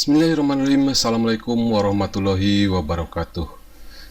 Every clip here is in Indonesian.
Bismillahirrahmanirrahim. Assalamualaikum warahmatullahi wabarakatuh.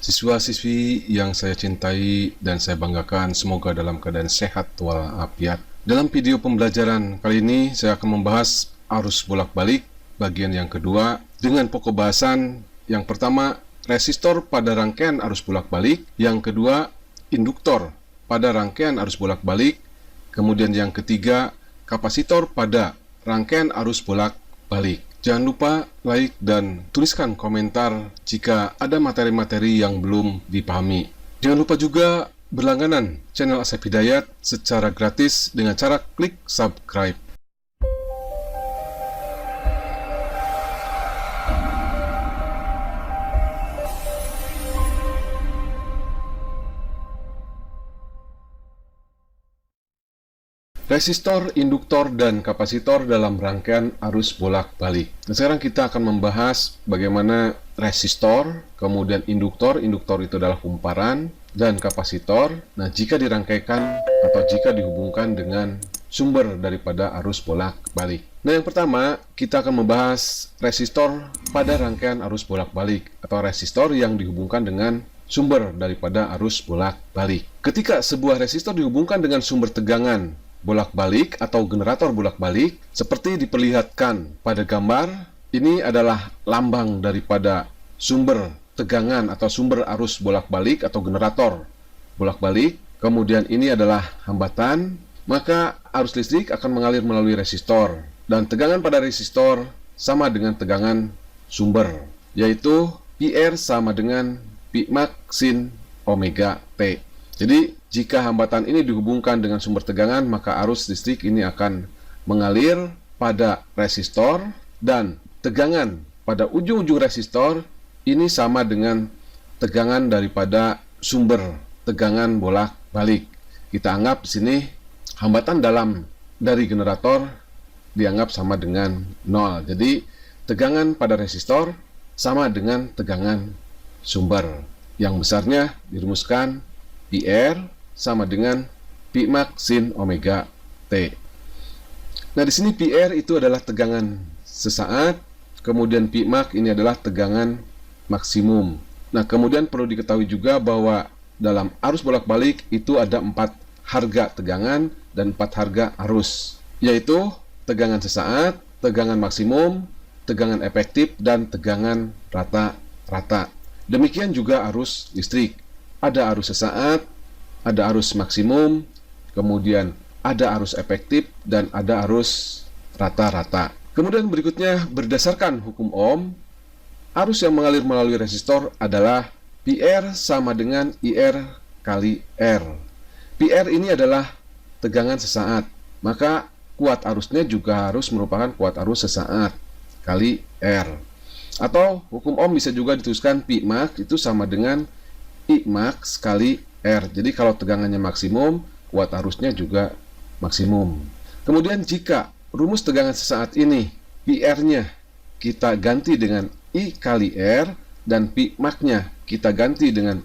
Siswa-siswi yang saya cintai dan saya banggakan, semoga dalam keadaan sehat walafiat. Dalam video pembelajaran kali ini saya akan membahas arus bolak-balik bagian yang kedua dengan pokok bahasan yang pertama resistor pada rangkaian arus bolak-balik, yang kedua induktor pada rangkaian arus bolak-balik, kemudian yang ketiga kapasitor pada rangkaian arus bolak-balik. Jangan lupa like dan tuliskan komentar jika ada materi-materi yang belum dipahami. Jangan lupa juga berlangganan channel Asep Hidayat secara gratis dengan cara klik subscribe. Resistor, induktor, dan kapasitor dalam rangkaian arus bolak-balik. Nah, sekarang kita akan membahas bagaimana resistor, kemudian induktor itu adalah kumparan, dan kapasitor. Nah, jika dirangkaikan atau jika dihubungkan dengan sumber daripada arus bolak-balik. Nah, yang pertama, kita akan membahas resistor pada rangkaian arus bolak-balik, atau resistor yang dihubungkan dengan sumber daripada arus bolak-balik. Ketika sebuah resistor dihubungkan dengan sumber tegangan bolak-balik atau generator bolak-balik seperti diperlihatkan pada gambar, ini adalah lambang daripada sumber tegangan atau sumber arus bolak-balik atau generator bolak-balik. Kemudian ini adalah hambatan, maka arus listrik akan mengalir melalui resistor, dan tegangan pada resistor sama dengan tegangan sumber, yaitu PR sama dengan Pi max sin omega T. Jadi jika hambatan ini dihubungkan dengan sumber tegangan, maka arus listrik ini akan mengalir pada resistor, dan tegangan pada ujung-ujung resistor ini sama dengan tegangan daripada sumber tegangan bolak-balik. Kita anggap di sini hambatan dalam dari generator dianggap sama dengan 0. Jadi tegangan pada resistor sama dengan tegangan sumber, yang besarnya dirumuskan PR sama dengan Pi max sin omega T. Nah, di sini PR itu adalah tegangan sesaat, kemudian Pi max ini adalah tegangan maksimum. Nah, kemudian perlu diketahui juga bahwa dalam arus bolak-balik itu ada 4 harga tegangan dan 4 harga arus, yaitu tegangan sesaat, tegangan maksimum, tegangan efektif, dan tegangan rata-rata. Demikian juga arus listrik. Ada arus sesaat, ada arus maksimum, kemudian ada arus efektif, dan ada arus rata-rata. Kemudian berikutnya, berdasarkan hukum Ohm, arus yang mengalir melalui resistor adalah PR sama dengan IR kali R. PR ini adalah tegangan sesaat, maka kuat arusnya juga harus merupakan kuat arus sesaat kali R. Atau hukum Ohm bisa juga dituliskan Pi max itu sama dengan I max kali R. Jadi kalau tegangannya maksimum, kuat arusnya juga maksimum. Kemudian jika rumus tegangan sesaat ini PR-nya kita ganti dengan I kali R dan Pi max-nya kita ganti dengan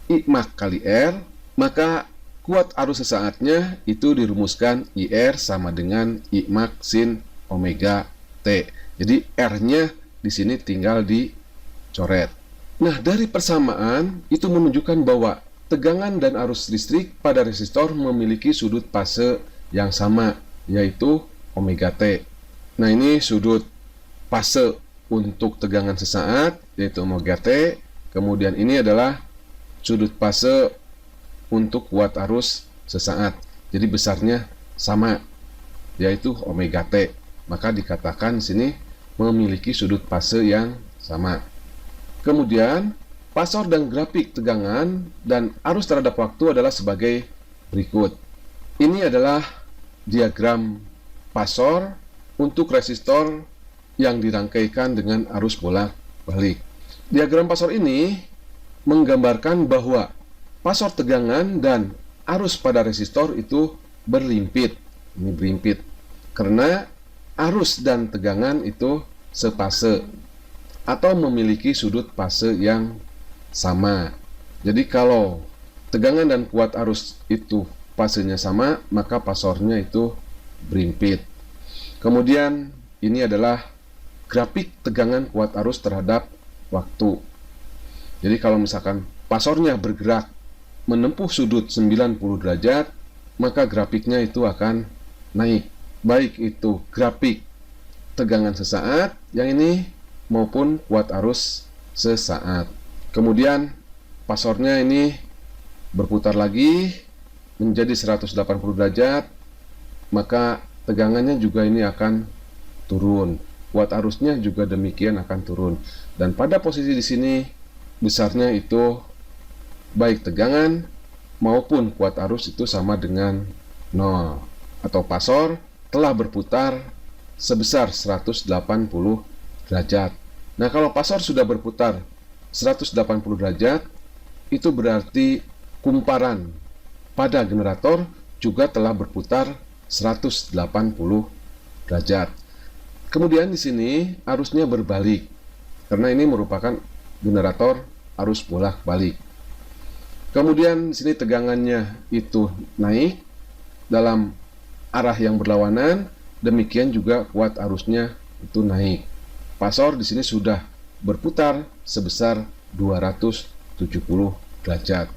I max kali R, maka kuat arus sesaatnya itu dirumuskan IR sama dengan I max sin omega T. Jadi R-nya di sini tinggal dicoret. Nah, dari persamaan itu menunjukkan bahwa tegangan dan arus listrik pada resistor memiliki sudut fase yang sama, yaitu omega T. Nah, ini sudut fase untuk tegangan sesaat, yaitu omega T. Kemudian ini adalah sudut fase untuk kuat arus sesaat. Jadi besarnya sama, yaitu omega T. Maka dikatakan di sini memiliki sudut fase yang sama. Kemudian, fasor dan grafik tegangan dan arus terhadap waktu adalah sebagai berikut. Ini adalah diagram fasor untuk resistor yang dirangkaikan dengan arus bolak-balik. Diagram fasor ini menggambarkan bahwa fasor tegangan dan arus pada resistor itu berlimpit. Ini berlimpit karena arus dan tegangan itu sepase atau memiliki sudut fase yang sama. Jadi kalau tegangan dan kuat arus itu fasenya sama, maka fasornya itu berlimpit. Kemudian ini adalah grafik tegangan kuat arus terhadap waktu. Jadi kalau misalkan pasornya bergerak menempuh sudut 90 derajat, maka grafiknya itu akan naik. Baik itu grafik tegangan sesaat yang ini maupun kuat arus sesaat. Kemudian pasornya ini berputar lagi menjadi 180 derajat, maka tegangannya juga ini akan turun. Kuat arusnya juga demikian akan turun. Dan pada posisi di sini besarnya itu baik tegangan maupun kuat arus itu sama dengan 0, atau pasor telah berputar sebesar 180 derajat. Nah, kalau pasor sudah berputar 180 derajat, itu berarti kumparan pada generator juga telah berputar 180 derajat. Kemudian di sini arusnya berbalik, karena ini merupakan generator arus bolak-balik. Kemudian di sini tegangannya itu naik dalam arah yang berlawanan, demikian juga kuat arusnya itu naik. Pasor di sini sudah berputar sebesar 270 derajat.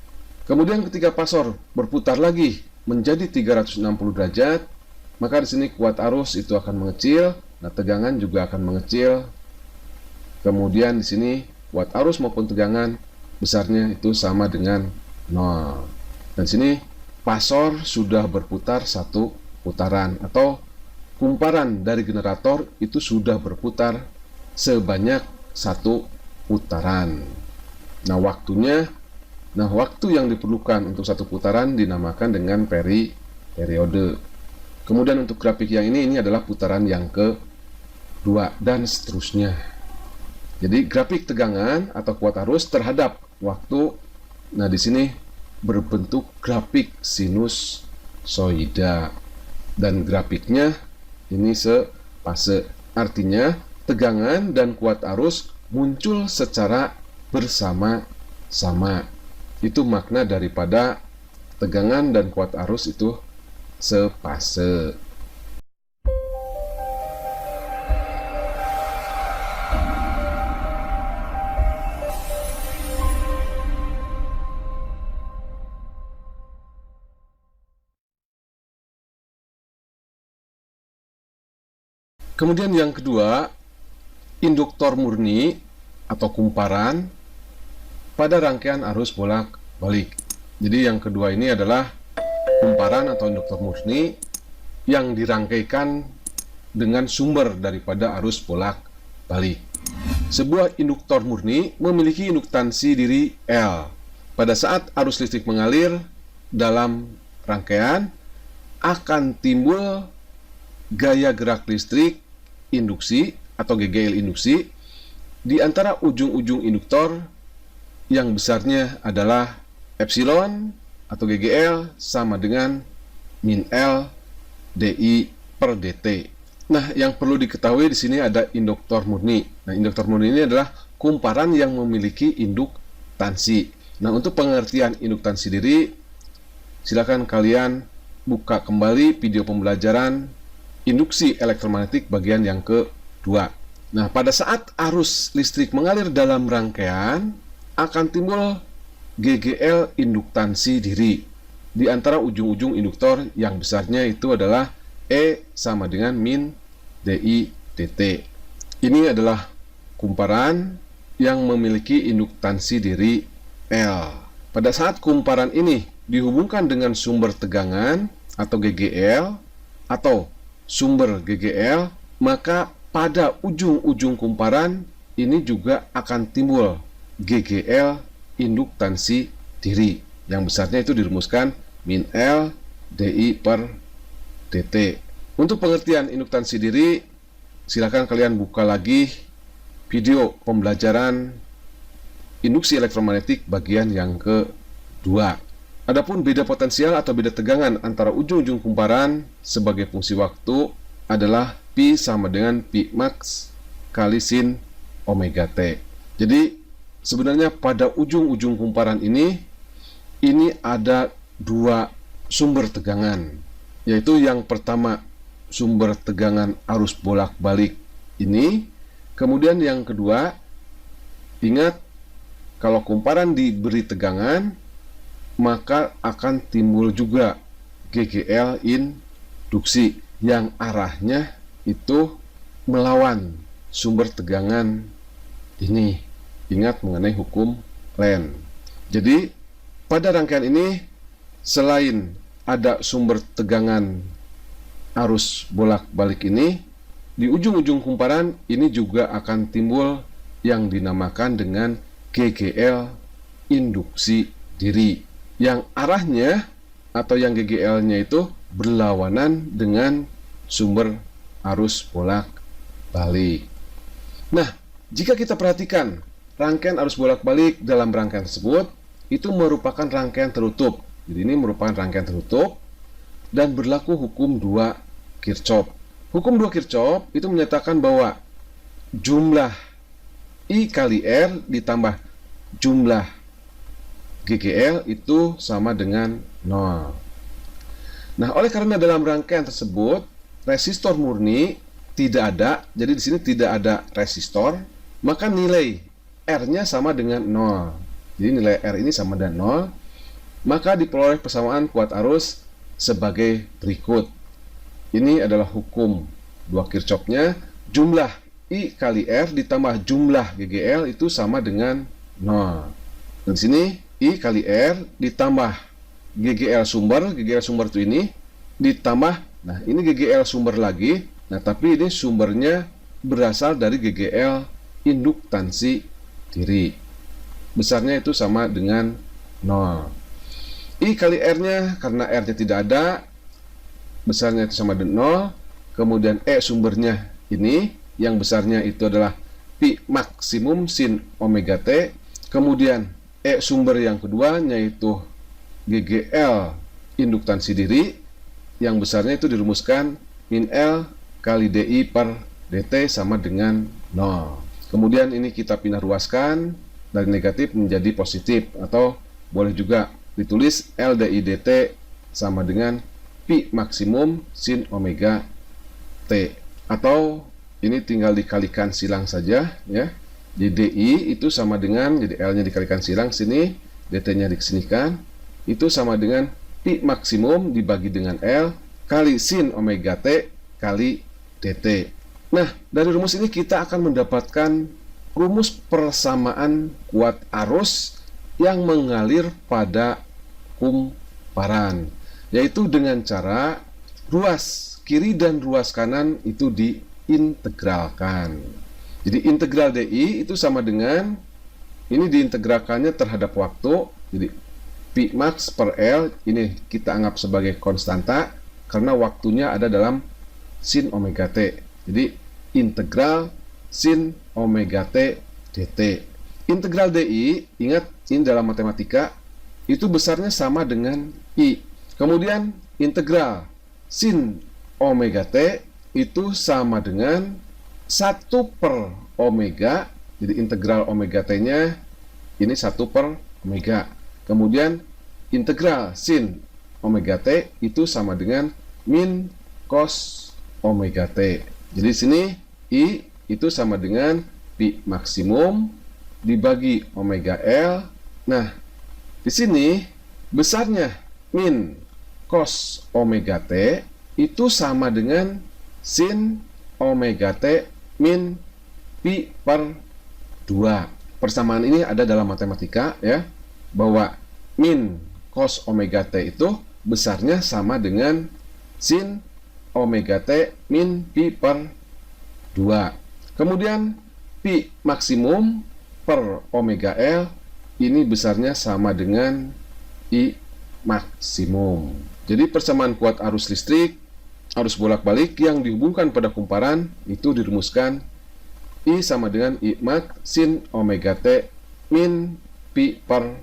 Kemudian ketika pasor berputar lagi menjadi 360 derajat, maka di sini kuat arus itu akan mengecil, nah tegangan juga akan mengecil. Kemudian di sini kuat arus maupun tegangan besarnya itu sama dengan 0. Dan sini pasor sudah berputar satu putaran, atau kumparan dari generator itu sudah berputar sebanyak satu putaran. Nah, waktu yang diperlukan untuk satu putaran dinamakan dengan periode. Kemudian untuk grafik yang ini adalah putaran yang kedua dan seterusnya. Jadi grafik tegangan atau kuat arus terhadap waktu, nah di sini berbentuk grafik sinusoida dan grafiknya ini sefase. Artinya tegangan dan kuat arus muncul secara bersama-sama. Itu makna daripada tegangan dan kuat arus itu sefase. Kemudian yang kedua, induktor murni atau kumparan pada rangkaian arus bolak-balik. Jadi yang kedua ini adalah kumparan atau induktor murni yang dirangkaikan dengan sumber daripada arus bolak-balik. Sebuah induktor murni memiliki induktansi diri L. Pada saat arus listrik mengalir dalam rangkaian, akan timbul gaya gerak listrik induksi atau GGL induksi di antara ujung-ujung induktor yang besarnya adalah epsilon atau GGL sama dengan min L dI per dt. Nah, yang perlu diketahui di sini ada induktor murni. Nah, induktor murni ini adalah kumparan yang memiliki induktansi. Nah, untuk pengertian induktansi diri, silakan kalian buka kembali video pembelajaran induksi elektromagnetik bagian yang kedua. Nah, pada saat arus listrik mengalir dalam rangkaian, akan timbul GGL induktansi diri di antara ujung-ujung induktor yang besarnya itu adalah E sama dengan min dI dt. Ini adalah kumparan yang memiliki induktansi diri L. Pada saat kumparan ini dihubungkan dengan sumber tegangan atau GGL atau sumber GGL, maka pada ujung-ujung kumparan ini juga akan timbul GGL induktansi diri yang besarnya itu dirumuskan min L dI per dt. Untuk pengertian induktansi diri, silakan kalian buka lagi video pembelajaran induksi elektromagnetik bagian yang kedua. Adapun beda potensial atau beda tegangan antara ujung-ujung kumparan sebagai fungsi waktu adalah Pi sama dengan Pi max kali sin omega T. Jadi sebenarnya pada ujung-ujung kumparan ini ada dua sumber tegangan, yaitu yang pertama sumber tegangan arus bolak-balik ini, Kemudian yang kedua, ingat kalau kumparan diberi tegangan, maka akan timbul juga GGL induksi yang arahnya itu melawan sumber tegangan ini. Ingat mengenai hukum Lenz. Jadi pada rangkaian ini, selain ada sumber tegangan arus bolak-balik ini, di ujung-ujung kumparan ini juga akan timbul yang dinamakan dengan GGL induksi diri, yang arahnya atau yang GGL-nya itu berlawanan dengan sumber arus bolak-balik. Nah, jika kita perhatikan rangkaian arus bolak-balik dalam rangkaian tersebut, itu merupakan rangkaian tertutup. Jadi ini merupakan rangkaian tertutup dan berlaku hukum 2 Kirchhoff. Hukum 2 Kirchhoff itu menyatakan bahwa jumlah I kali R ditambah jumlah GGL itu sama dengan 0. Nah, oleh karena dalam rangkaian tersebut resistor murni tidak ada, jadi di sini tidak ada resistor, maka nilai R-nya sama dengan 0. Jadi nilai R ini sama dengan 0, maka diperoleh persamaan kuat arus sebagai berikut. Ini adalah hukum 2 Kirchhoff-nya, jumlah I kali R ditambah jumlah GGL itu sama dengan 0. Dan di sini I kali R ditambah GGL sumber itu ini ditambah, nah ini GGL sumber lagi, nah tapi ini sumbernya berasal dari GGL induktansi diri. Besarnya itu sama dengan 0. I kali R-nya, karena R-nya tidak ada, besarnya itu sama dengan 0. Kemudian E sumbernya ini, yang besarnya itu adalah pi maksimum sin omega T. Kemudian E sumber yang kedua yaitu GGL induktansi diri, yang besarnya itu dirumuskan min L kali DI per DT sama dengan 0. Kemudian ini kita pindah ruaskan dari negatif menjadi positif, atau boleh juga ditulis LDI DT sama dengan pi maksimum sin omega T, atau ini tinggal dikalikan silang saja ya. Jadi DI itu sama dengan, jadi L-nya dikalikan silang sini, DT-nya disinikan, itu sama dengan pi maksimum dibagi dengan L kali sin omega T kali DT. Nah, dari rumus ini kita akan mendapatkan rumus persamaan kuat arus yang mengalir pada kumparan, yaitu dengan cara ruas kiri dan ruas kanan itu diintegralkan. Jadi integral DI itu sama dengan, ini diintegralkannya terhadap waktu, jadi pi max per L ini kita anggap sebagai konstanta karena waktunya ada dalam sin omega T. Jadi integral sin omega T dt. Integral DI, ingat ini dalam matematika itu besarnya sama dengan I. Kemudian integral sin omega T itu sama dengan 1 per omega. Jadi integral omega T-nya ini 1 per omega. Kemudian integral sin omega T itu sama dengan min cos omega T. Jadi sini I itu sama dengan pi maksimum dibagi omega L. Nah, di sini besarnya min cos omega T itu sama dengan sin omega T min pi per 2. Persamaan ini ada dalam matematika ya, bahwa min cos omega T itu besarnya sama dengan sin omega T min pi per 2. Kemudian pi maksimum per omega L ini besarnya sama dengan I maksimum. Jadi persamaan kuat arus listrik, arus bolak-balik yang dihubungkan pada kumparan itu dirumuskan I sama dengan I max sin omega T min pi per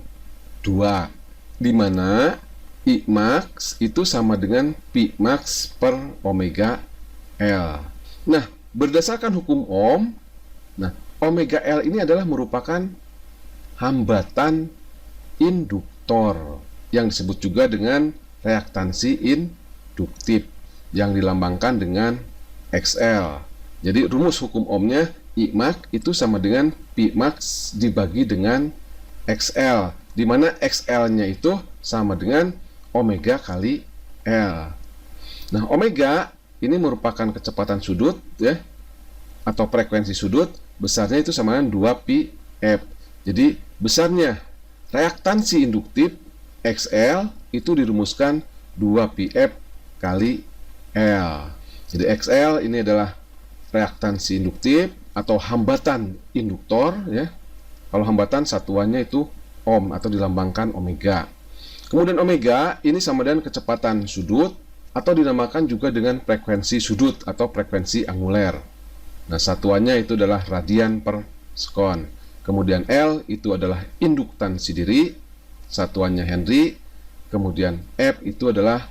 2, di mana I max itu sama dengan pi max per omega L. Nah, berdasarkan hukum Ohm, nah omega L ini adalah merupakan hambatan induktor yang disebut juga dengan reaktansi induktif yang dilambangkan dengan XL. Jadi rumus hukum Ohm-nya I max itu sama dengan Pi max dibagi dengan XL, di mana XL-nya itu sama dengan omega kali L. Nah, omega ini merupakan kecepatan sudut ya, atau frekuensi sudut, besarnya itu sama dengan 2πf. Jadi besarnya reaktansi induktif XL itu dirumuskan 2πf kali L. Jadi XL ini adalah reaktansi induktif atau hambatan induktor ya. Kalau hambatan satuannya itu ohm atau dilambangkan omega. Kemudian omega ini sama dengan kecepatan sudut atau dinamakan juga dengan frekuensi sudut atau frekuensi anguler. Nah, satuannya itu adalah radian per sekon. Kemudian L itu adalah induktansi diri, satuannya Henry. Kemudian F itu adalah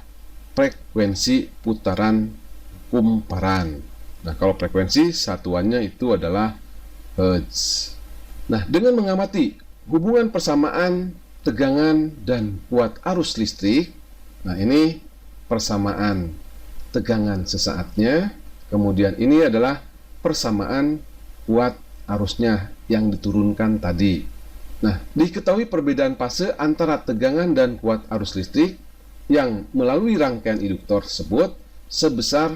frekuensi putaran kumparan. Nah, kalau frekuensi satuannya itu adalah Hertz. Nah, dengan mengamati hubungan persamaan tegangan dan kuat arus listrik, nah ini persamaan tegangan sesaatnya, kemudian ini adalah persamaan kuat arusnya yang diturunkan tadi. Nah, diketahui perbedaan fase antara tegangan dan kuat arus listrik yang melalui rangkaian induktor tersebut sebesar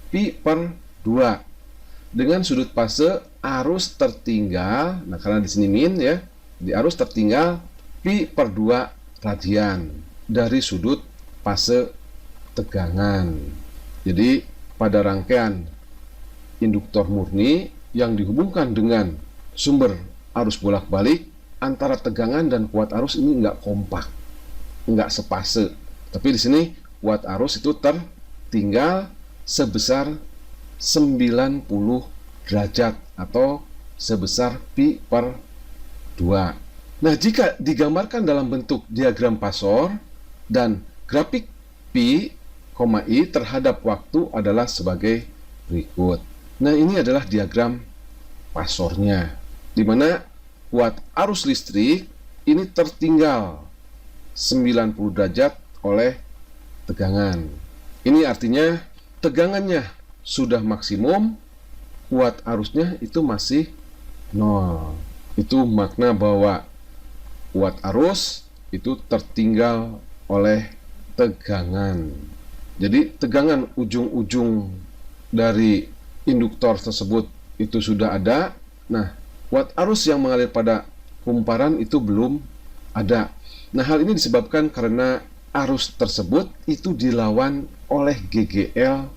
Pi per 2 dengan sudut fase arus tertinggal. Nah, karena di sini min ya, di arus tertinggal Pi per 2 radian dari sudut fase tegangan. Jadi pada rangkaian induktor murni yang dihubungkan dengan sumber arus bolak-balik, antara tegangan dan kuat arus ini nggak kompak, nggak sepase. Tapi di sini kuat arus itu tertinggal sebesar 90 derajat atau sebesar Pi per 2. Nah, jika digambarkan dalam bentuk diagram Pasor dan grafik Pi, I terhadap waktu adalah sebagai berikut. Nah, ini adalah diagram Pasornya, di mana kuat arus listrik ini tertinggal 90 derajat oleh tegangan. Ini artinya tegangannya sudah maksimum, kuat arusnya itu masih 0. Itu makna bahwa kuat arus itu tertinggal oleh tegangan. Jadi tegangan ujung-ujung dari induktor tersebut itu sudah ada. Nah, kuat arus yang mengalir pada kumparan itu belum ada. Nah, hal ini disebabkan karena arus tersebut itu dilawan oleh GGL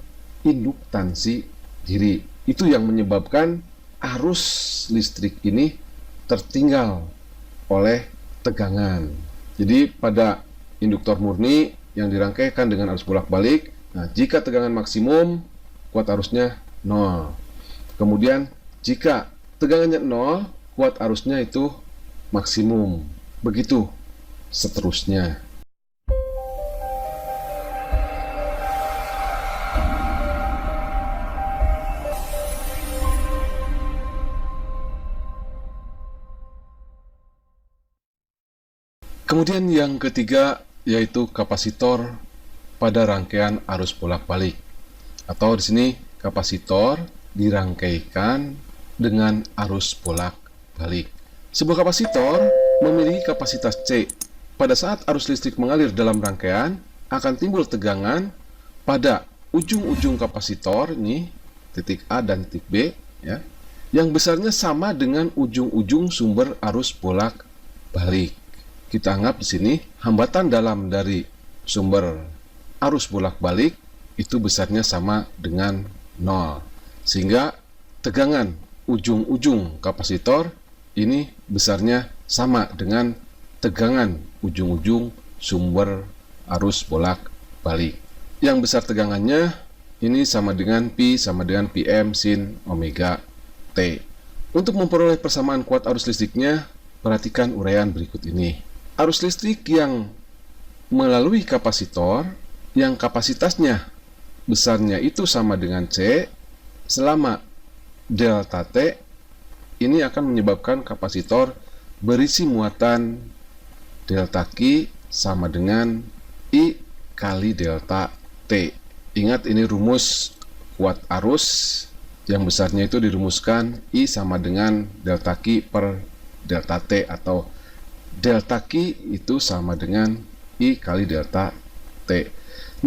induktansi diri. Itu yang menyebabkan arus listrik ini tertinggal oleh tegangan. Jadi pada induktor murni yang dirangkaikan dengan arus bolak-balik, nah jika tegangan maksimum, kuat arusnya 0. Kemudian jika tegangannya 0, kuat arusnya itu maksimum. Begitu seterusnya. Kemudian yang ketiga yaitu kapasitor pada rangkaian arus bolak-balik. Atau di sini kapasitor dirangkaikan dengan arus bolak-balik. Sebuah kapasitor memiliki kapasitas C. Pada saat arus listrik mengalir dalam rangkaian, akan timbul tegangan pada ujung-ujung kapasitor ini, titik A dan titik B, ya, yang besarnya sama dengan ujung-ujung sumber arus bolak-balik. Kita anggap di sini hambatan dalam dari sumber arus bolak-balik itu besarnya sama dengan 0. Sehingga tegangan ujung-ujung kapasitor ini besarnya sama dengan tegangan ujung-ujung sumber arus bolak-balik. Yang besar tegangannya ini sama dengan Pi sama dengan Pm sin omega T. Untuk memperoleh persamaan kuat arus listriknya, perhatikan uraian berikut ini. Arus listrik yang melalui kapasitor yang kapasitasnya besarnya itu sama dengan C selama delta T ini akan menyebabkan kapasitor berisi muatan delta Q sama dengan I kali delta T. Ingat ini rumus kuat arus. yang besarnya itu dirumuskan I sama dengan delta Q per delta T, atau delta Q itu sama dengan I kali delta T.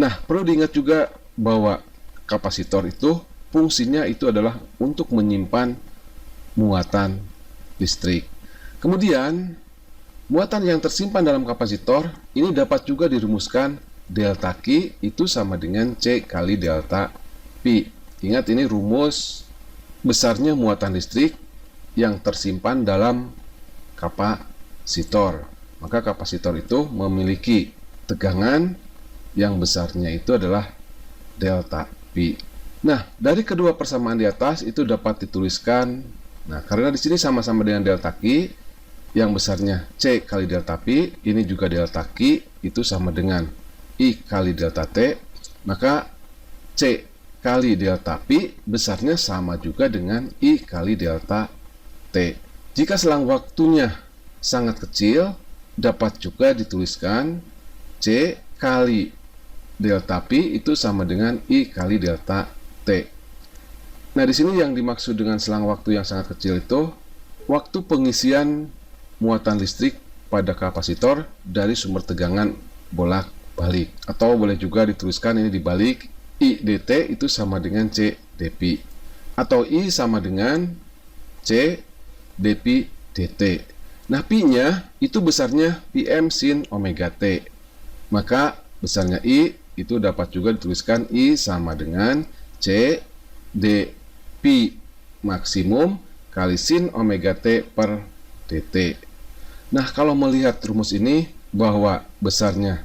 Nah, perlu diingat juga bahwa kapasitor itu fungsinya itu adalah untuk menyimpan muatan listrik. Kemudian, muatan yang tersimpan dalam kapasitor ini dapat juga dirumuskan delta Q itu sama dengan C kali delta P. Ingat, ini rumus besarnya muatan listrik yang tersimpan dalam kapasitor. Maka kapasitor itu memiliki tegangan yang besarnya itu adalah delta P. Nah, dari kedua persamaan di atas itu dapat dituliskan. Nah, karena di sini sama-sama dengan delta Q, yang besarnya C kali delta P, ini juga delta Q itu sama dengan I kali delta T, maka C kali delta P besarnya sama juga dengan I kali delta T. Jika selang waktunya sangat kecil, dapat juga dituliskan C kali delta P itu sama dengan I kali delta T. Nah, di sini yang dimaksud dengan selang waktu yang sangat kecil itu waktu pengisian muatan listrik pada kapasitor dari sumber tegangan bolak-balik, atau boleh juga dituliskan ini dibalik, I dt itu sama dengan C dp, atau I sama dengan C dp dt. Nah, Pi-nya itu besarnya Pm sin omega T. Maka besarnya I itu dapat juga dituliskan I sama dengan C dp maksimum kali sin omega T per dt. Nah, kalau melihat rumus ini bahwa besarnya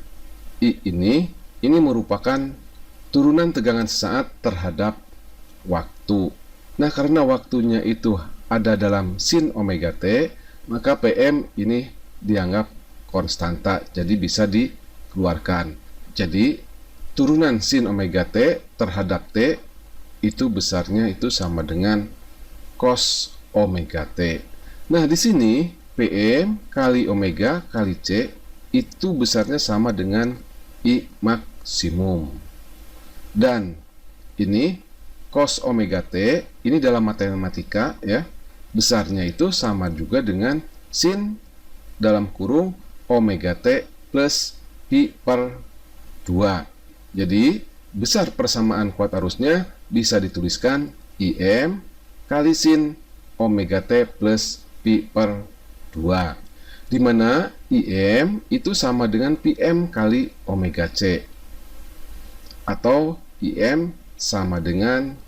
I ini merupakan turunan tegangan sesaat terhadap waktu. Nah, karena waktunya itu ada dalam sin omega T, maka Pm ini dianggap konstanta, jadi bisa dikeluarkan. Jadi, turunan sin omega T terhadap T itu besarnya itu sama dengan cos omega T. Nah, di sini Pm kali omega kali C itu besarnya sama dengan I maksimum. Dan ini cos omega T ini dalam matematika ya, besarnya itu sama juga dengan sin dalam kurung omega T plus Pi per 2. Jadi besar persamaan kuat arusnya bisa dituliskan Im kali sin omega T plus Pi per 2, di mana Im itu sama dengan Pm kali omega C, atau Im sama dengan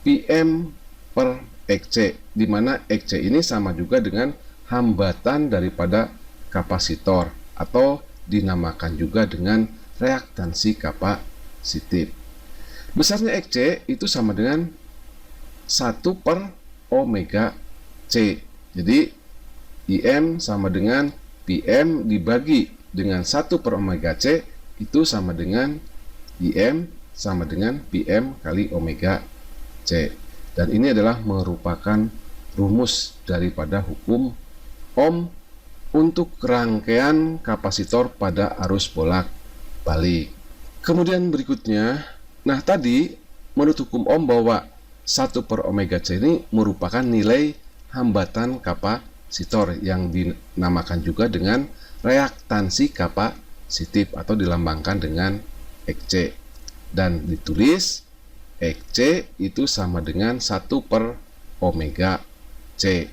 Pm per Xc, di mana Xc ini sama juga dengan hambatan daripada kapasitor, atau dinamakan juga dengan reaktansi kapasitif. Besarnya Xc itu sama dengan 1 per omega C. Jadi Im sama dengan Pm dibagi dengan 1 per omega C itu sama dengan Im sama dengan Pm kali omega C. Dan ini adalah merupakan rumus daripada hukum Ohm untuk rangkaian kapasitor pada arus bolak-balik. Kemudian berikutnya, nah tadi menurut hukum Ohm bahwa 1 per omega C ini merupakan nilai hambatan kapasitor yang dinamakan juga dengan reaktansi kapasitif atau dilambangkan dengan Xc, dan ditulis Xc itu sama dengan 1 per omega C.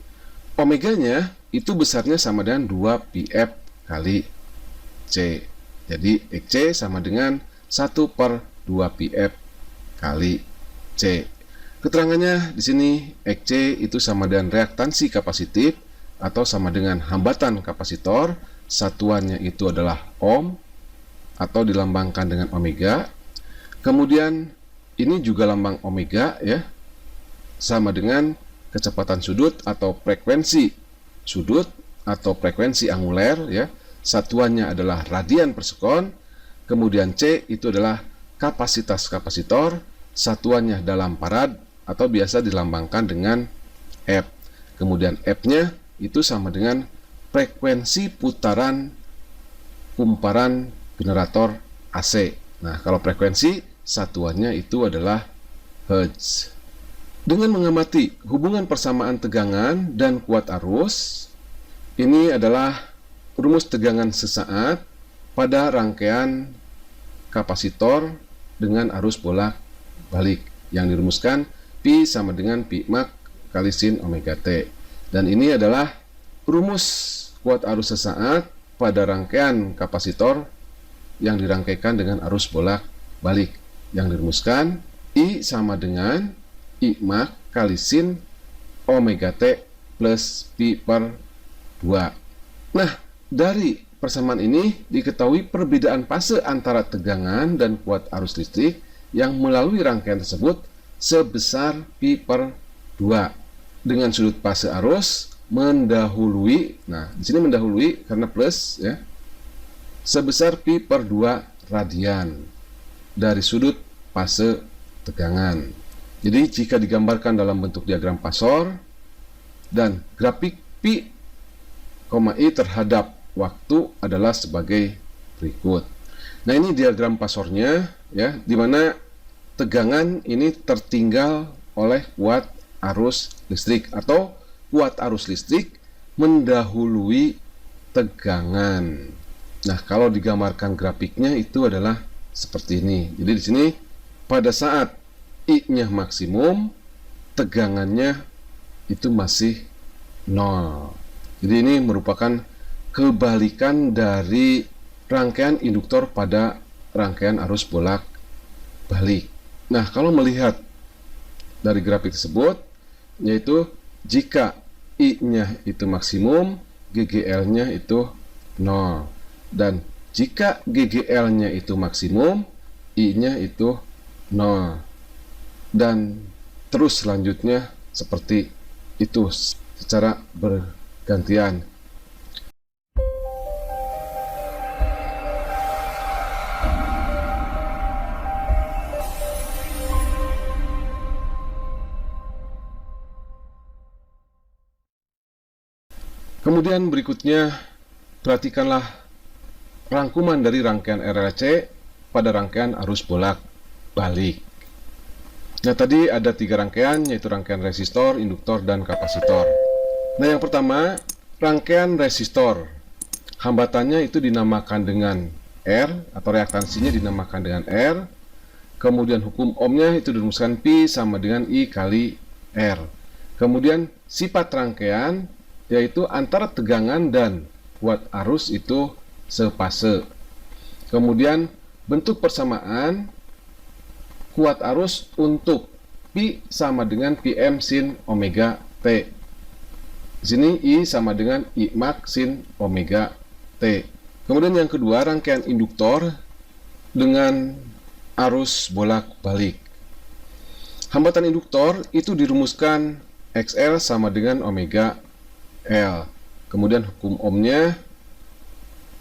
Omeganya itu besarnya sama dengan 2 Pf kali C. Jadi Xc sama dengan 1 per 2 Pf kali C. Keterangannya di sini Xc itu sama dengan reaktansi kapasitif atau sama dengan hambatan kapasitor. Satuannya itu adalah ohm atau dilambangkan dengan omega. Kemudian ini juga lambang omega ya, sama dengan kecepatan sudut atau frekuensi sudut atau frekuensi anguler ya. Satuannya adalah radian per sekon. Kemudian C itu adalah kapasitas kapasitor, satuannya dalam farad atau biasa dilambangkan dengan F. Kemudian F-nya itu sama dengan frekuensi putaran kumparan generator AC. Nah, kalau frekuensi satuannya itu adalah Hertz. Dengan mengamati hubungan persamaan tegangan dan kuat arus, ini adalah rumus tegangan sesaat pada rangkaian kapasitor dengan arus bolak-balik yang dirumuskan Pi sama dengan Pi mak kali sin omega T. Dan ini adalah rumus kuat arus sesaat pada rangkaian kapasitor yang dirangkaikan dengan arus bolak-balik yang dirumuskan I sama dengan I mak kali sin omega T plus Pi per 2. Nah, dari persamaan ini diketahui perbedaan fase antara tegangan dan kuat arus listrik yang melalui rangkaian tersebut sebesar Pi per 2 dengan sudut fase arus mendahului, nah di sini mendahului karena plus ya, sebesar Pi per 2 radian dari sudut fase tegangan. Jadi jika digambarkan dalam bentuk diagram Pasor dan grafik Pi, I terhadap waktu adalah sebagai berikut. Nah, ini diagram Pasornya ya, di mana tegangan ini tertinggal oleh kuat arus listrik atau kuat arus listrik mendahului tegangan. Nah, kalau digambarkan grafiknya itu adalah seperti ini. Jadi di sini pada saat I-nya maksimum, tegangannya itu masih 0. Jadi ini merupakan kebalikan dari rangkaian induktor pada rangkaian arus bolak-balik. Nah, kalau melihat dari grafik tersebut, yaitu jika I-nya itu maksimum, GGL-nya itu 0. Dan jika GGL-nya itu maksimum, I-nya itu 0. Dan terus selanjutnya seperti itu secara bergantian. Kemudian berikutnya perhatikanlah rangkuman dari rangkaian RLC pada rangkaian arus bolak-balik. Nah, tadi ada 3 rangkaian, yaitu rangkaian resistor, induktor, dan kapasitor. Nah, yang pertama, rangkaian resistor. Hambatannya itu dinamakan dengan R, atau reaktansinya dinamakan dengan R. Kemudian hukum ohmnya itu dirumuskan Pi sama dengan I kali R. Kemudian sifat rangkaian, yaitu antara tegangan dan kuat arus itu sefase. Kemudian bentuk persamaan kuat arus untuk Pi sama dengan Pm sin omega T. Di sini I sama dengan I mak sin omega T. Kemudian yang kedua, rangkaian induktor dengan arus bolak-balik. Hambatan induktor itu dirumuskan XL sama dengan omega L. Kemudian hukum ohmnya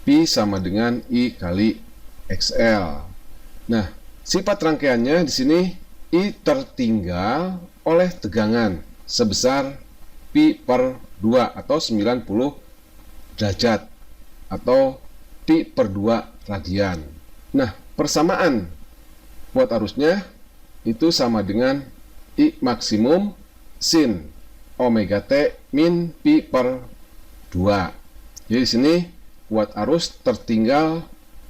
Pi sama dengan I kali XL. Nah, sifat rangkaiannya di sini I tertinggal oleh tegangan sebesar Pi per 2 atau 90 derajat atau Pi per 2 radian. Nah, persamaan kuat arusnya itu sama dengan I maksimum sin omega T min Pi per 2. Jadi di sini kuat arus tertinggal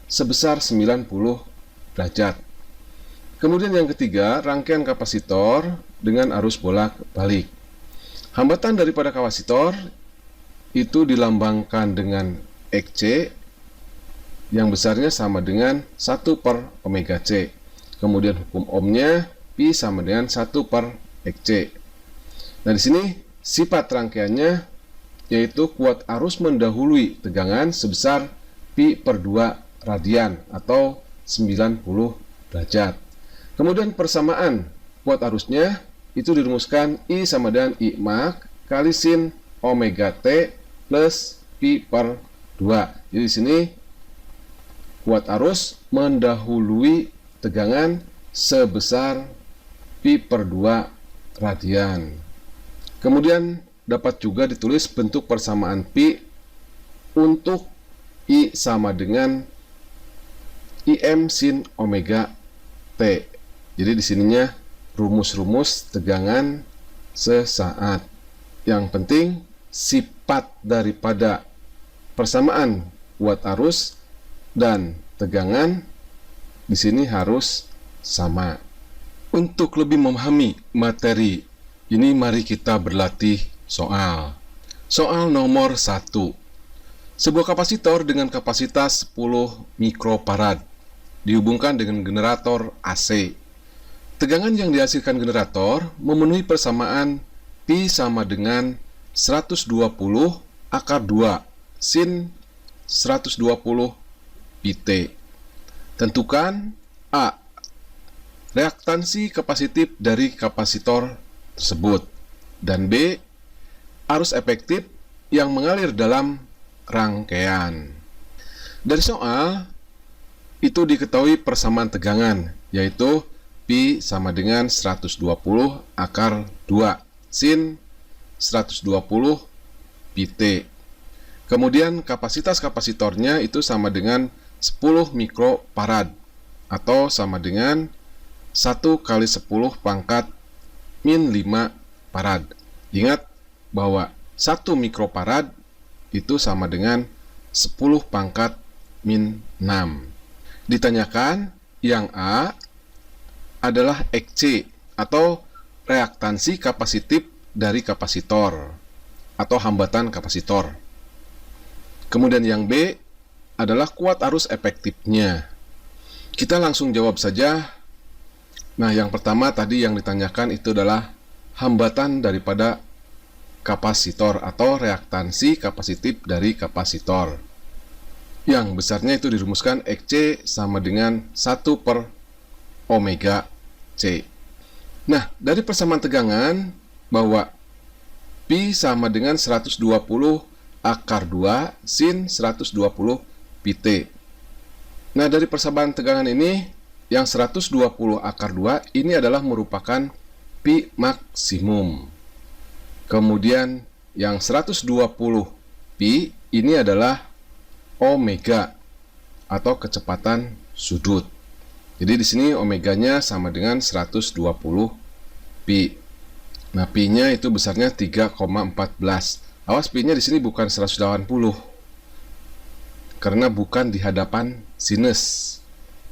sebesar 90 derajat. Kemudian yang ketiga, rangkaian kapasitor dengan arus bolak-balik. Hambatan daripada kapasitor itu dilambangkan dengan XC yang besarnya sama dengan 1 per omega C. Kemudian hukum ohmnya Pi sama dengan 1 per XC. Nah, di sini sifat rangkaiannya yaitu kuat arus mendahului tegangan sebesar Pi per 2 radian atau 90 derajat. Kemudian persamaan kuat arusnya itu dirumuskan I sama dengan I mak kali sin omega T plus Pi per 2. Jadi di sini kuat arus mendahului tegangan sebesar Pi per 2 radian. Kemudian dapat juga ditulis bentuk persamaan Pi untuk I sama dengan Im sin omega T. Jadi di sininya rumus-rumus tegangan sesaat. Yang penting sifat daripada persamaan kuat arus dan tegangan di sini harus sama. Untuk lebih memahami materi ini, mari kita berlatih soal. Soal nomor 1. Sebuah kapasitor dengan kapasitas 10 mikrofarad dihubungkan dengan generator AC. Tegangan yang dihasilkan generator memenuhi persamaan Pi sama dengan 120 akar 2 sin 120 Pt. Tentukan A. Reaktansi kapasitif dari kapasitor tersebut, dan B. Arus efektif yang mengalir dalam rangkaian. Dari soal itu diketahui persamaan tegangan, yaitu Pi sama dengan 120 akar 2 sin 120 Pt. Kemudian kapasitas kapasitornya itu sama dengan 10 mikrofarad atau sama dengan 1 kali 10 pangkat min 5 farad. Ingat bahwa 1 mikrofarad itu sama dengan 10 pangkat min 6. Ditanyakan yang A adalah XC atau reaktansi kapasitif dari kapasitor atau hambatan kapasitor. Kemudian yang B adalah kuat arus efektifnya. Kita langsung jawab saja. Nah, yang pertama tadi yang ditanyakan itu adalah hambatan daripada kapasitor atau reaktansi kapasitif dari kapasitor. Yang besarnya itu dirumuskan XC sama dengan 1 per omega C. Nah, dari persamaan tegangan bahwa Pi sama dengan 120 akar 2 sin 120 Pt. Nah, dari persamaan tegangan ini, yang 120 akar 2 ini adalah merupakan Pi maksimum. Kemudian yang 120 Pi ini adalah omega atau kecepatan sudut. Jadi di sini omeganya sama dengan 120 Pi. Nah, Pi-nya itu besarnya 3,14. Awas, Pi-nya di sini bukan 180. Karena bukan di hadapan sinus.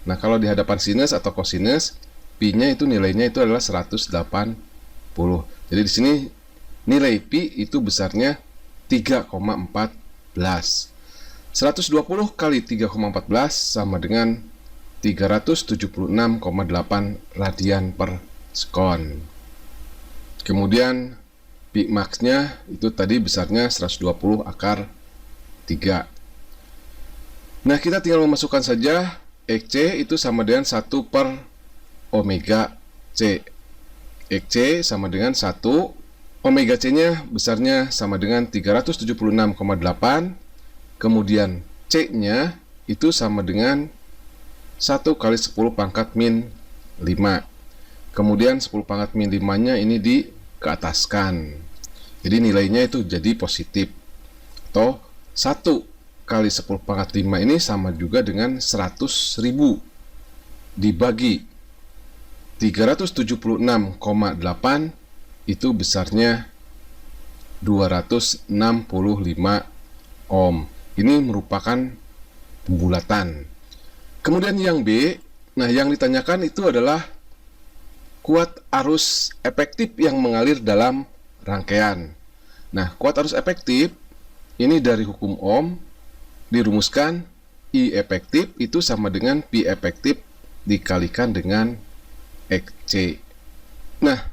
Nah, kalau di hadapan sinus atau kosinus, Pi-nya itu nilainya itu adalah 180. Jadi di sini nilai Pi itu besarnya 3,14. 120 kali 3,14 sama dengan 376,8 radian per sekon. Kemudian Pi max-nya itu tadi besarnya 120 akar 3. Nah, kita tinggal memasukkan saja XC itu sama dengan 1 per omega C. XC sama dengan 1, omega C-nya besarnya sama dengan 376,8. Kemudian C-nya itu sama dengan 1 kali 10 pangkat min 5. Kemudian 10 pangkat min 5-nya ini dikeataskan. Jadi nilainya itu jadi positif. Atau 1 kali 10 pangkat 5 ini sama juga dengan 100.000 dibagi 376,8 itu besarnya 265 ohm. Ini merupakan pembulatan. Kemudian yang B, nah yang ditanyakan itu adalah kuat arus efektif yang mengalir dalam rangkaian. Nah, kuat arus efektif ini dari hukum Ohm dirumuskan I efektif itu sama dengan Pi efektif dikalikan dengan XC. Nah,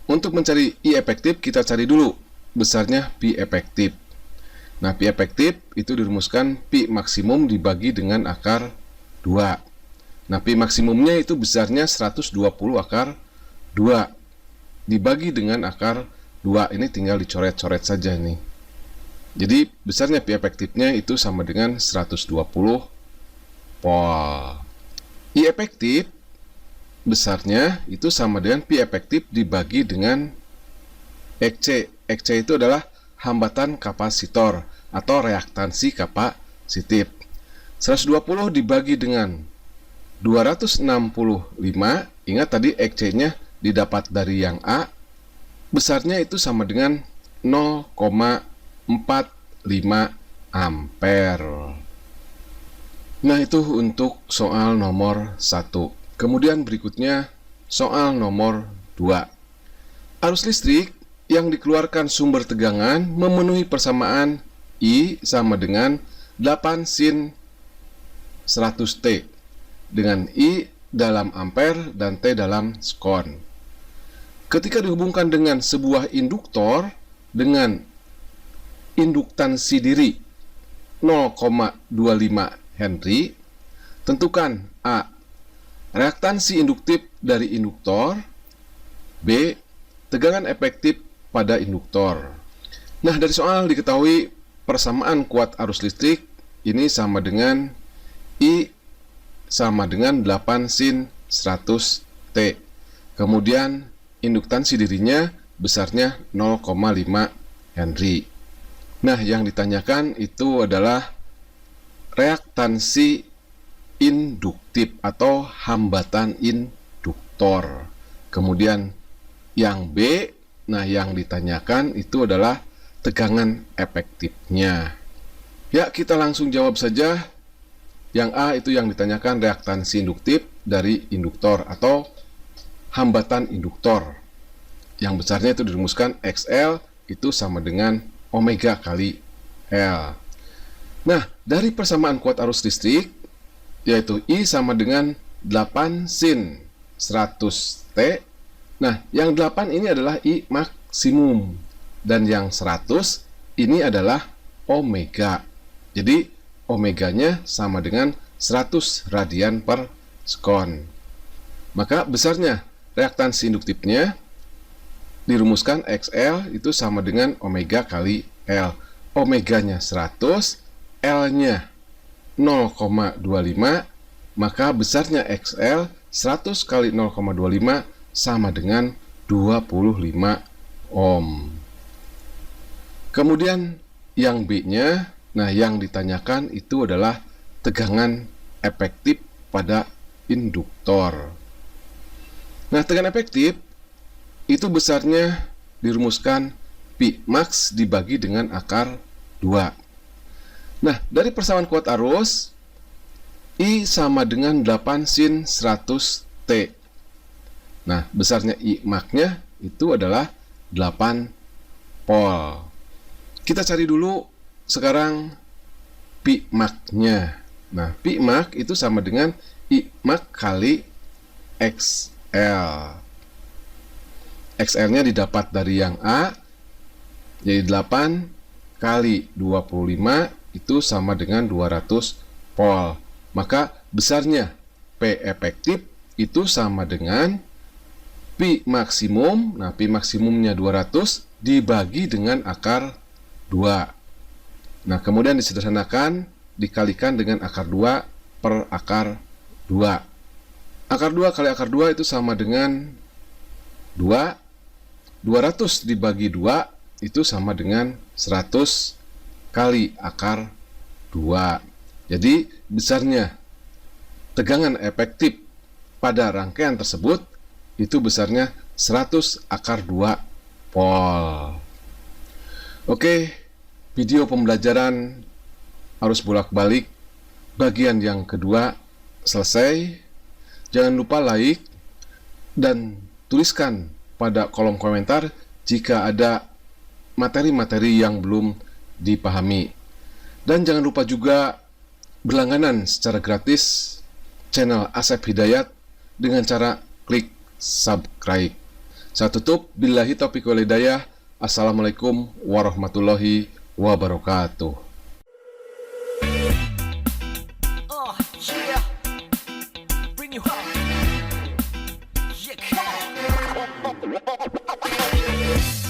untuk mencari I efektif kita cari dulu besarnya Pi efektif. Nah, Pi efektif itu dirumuskan Pi maksimum dibagi dengan akar 2. Nah, Pi maksimumnya itu besarnya 120 akar 2 dibagi dengan akar 2. Ini tinggal dicoret-coret saja nih. Jadi besarnya Pi efektifnya itu sama dengan 120 volt. I efektif besarnya itu sama dengan Pi efektif dibagi dengan XC. XC itu adalah hambatan kapasitor atau reaktansi kapasitif. 120 dibagi dengan 265. Ingat tadi XC-nya didapat dari yang A. besarnya itu sama dengan 0,45 ampere. Nah, itu untuk soal nomor 1. Kemudian berikutnya soal nomor 2. Arus listrik yang dikeluarkan sumber tegangan memenuhi persamaan I sama dengan 8 sin 100T dengan I dalam ampere dan T dalam skon. Ketika dihubungkan dengan sebuah induktor dengan induktansi diri 0,25 Henry, tentukan A. Reaktansi induktif dari induktor, B. Tegangan efektif pada induktor. Nah, dari soal diketahui persamaan kuat arus listrik ini sama dengan I sama dengan 8 sin 100T. Kemudian induktansi dirinya besarnya 0,5 Henry. Nah, yang ditanyakan itu adalah reaktansi induktif atau hambatan induktor. Kemudian yang B, nah yang ditanyakan itu adalah tegangan efektifnya. Ya, kita langsung jawab saja. Yang A itu yang ditanyakan reaktansi induktif dari induktor atau hambatan induktor. Yang besarnya itu dirumuskan XL itu sama dengan omega kali L. Nah, dari persamaan kuat arus listrik, yaitu I sama dengan 8 sin 100T. Nah, yang 8 ini adalah I maksimum. Dan yang 100 ini adalah omega. Jadi, omeganya sama dengan 100 radian per sekon. Maka besarnya reaktansi induktifnya dirumuskan XL itu sama dengan omega kali L. Omeganya 100, L-nya 0,25, maka besarnya XL 100 kali 0,25 sama dengan 25 ohm. Kemudian yang B-nya, nah yang ditanyakan itu adalah tegangan efektif pada induktor. Nah, tegangan efektif itu besarnya dirumuskan Pi max dibagi dengan akar 2. Nah, dari persamaan kuat arus, I sama dengan 8 sin 100T. Nah, besarnya I max-nya itu adalah 8 volt. Kita cari dulu sekarang Pi max-nya. Nah, Pi max itu sama dengan I max kali XL. XL-nya didapat dari yang A, jadi 8 kali 25 itu sama dengan 200 volt. Maka besarnya P efektif itu sama dengan Pi maksimum. Nah, Pi maksimumnya 200 dibagi dengan akar 2. Nah, kemudian disederhanakan dikalikan dengan akar 2 per akar 2. Akar 2 kali akar 2 itu sama dengan 2. 200 dibagi 2 itu sama dengan 100 kali akar 2. Jadi besarnya tegangan efektif pada rangkaian tersebut itu besarnya 100 akar 2 volt. Oke, video pembelajaran arus bolak-balik bagian yang kedua selesai. Jangan lupa like dan tuliskan pada kolom komentar jika ada materi-materi yang belum dipahami. Dan jangan lupa juga berlangganan secara gratis channel Asep Hidayat dengan cara klik subscribe. Saya tutup, billahi taufiq wal hidayah. Assalamualaikum warahmatullahi wabarakatuh. Yeah.